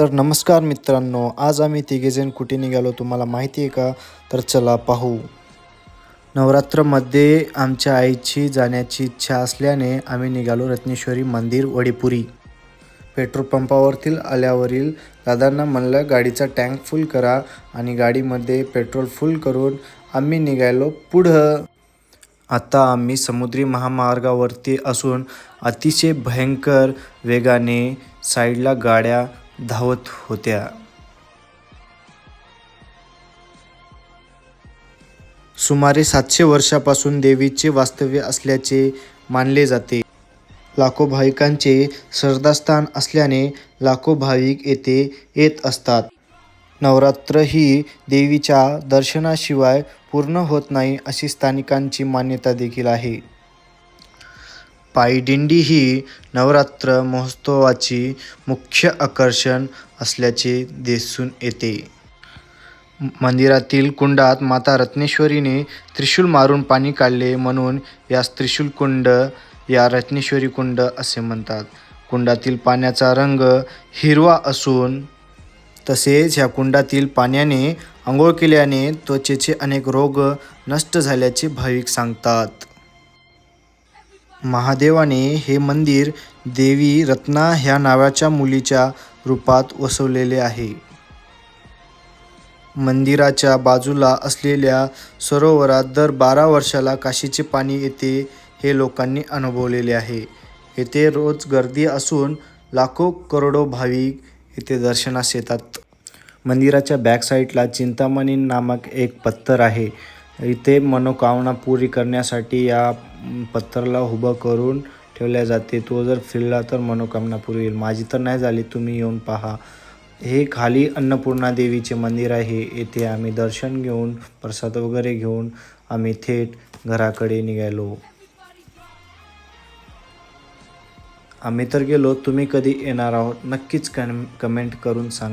तर नमस्कार मित्रांनो, आज आम्ही तिघेजण कुठे निघालो तुम्हाला माहिती आहे का? तर चला पाहू. नवरात्रमध्ये आमच्या आईची जाण्याची इच्छा असल्याने आम्ही निघालो रत्नेश्वरी मंदिर वडीपुरी. पेट्रोल पंपावरील आल्यावरील दादांना म्हणलं गाडीचा टँक फुल करा आणि गाडीमध्ये पेट्रोल फुल करून आम्ही निघालो पुढं. आता आम्ही समुद्री महामार्गावरती असून अतिशय भयंकर वेगाने साईडला गाड्या धावत होत्या. सुमारे 700 वर्षापासून देवीचे वास्तव्य असल्याचे मानले जाते. लाखो भाविकांचे श्रद्धास्थान असल्याने लाखो भाविक येथे येत असतात. नवरात्र ही देवीच्या दर्शनाशिवाय पूर्ण होत नाही अशी स्थानिकांची मान्यता देखील आहे. पायदिंडी ही नवरात्र महोत्सवाची मुख्य आकर्षण असल्याचे दिसून येते. मंदिरातील कुंडात माता रत्नेश्वरीने त्रिशूल मारून पाणी काढले म्हणून यास त्रिशूल कुंड या रत्नेश्वरी कुंड असे म्हणतात. कुंडातील पाण्याचा रंग हिरवा असून तसेच ह्या कुंडातील पाण्याने आंघोळ केल्याने त्वचेचे अनेक रोग नष्ट झाल्याचे भाविक सांगतात. महादेवाने हे मंदिर देवी रत्ना ह्या नावाच्या मुलीच्या रूपात वसवलेले आहे. मंदिराच्या बाजूला असलेल्या सरोवरात दर 12 वर्षाला काशीचे पाणी येते हे लोकांनी अनुभवलेले आहे. येथे रोज गर्दी असून लाखो करोडो भाविक येथे दर्शनास येतात. मंदिराच्या बॅक साईडला चिंतामणी नामक एक पत्थर आहे. इथे मनोकामना पुरी करण्यासाठी या पत्थरला उभं करून ठेवल्या जाते. तो जर फिरला तर मनोकामना पुरी होईल. माझी तर नाही झाली, तुम्ही येऊन पहा. हे खाली अन्नपूर्णा देवीचे मंदिर आहे. येथे आम्ही दर्शन घेऊन प्रसाद वगैरे घेऊन आम्ही थेट घराकडे निघालो. आम्ही तर गेलो, तुम्ही कधी येणार आहोत नक्कीच कमेंट करून सांगा.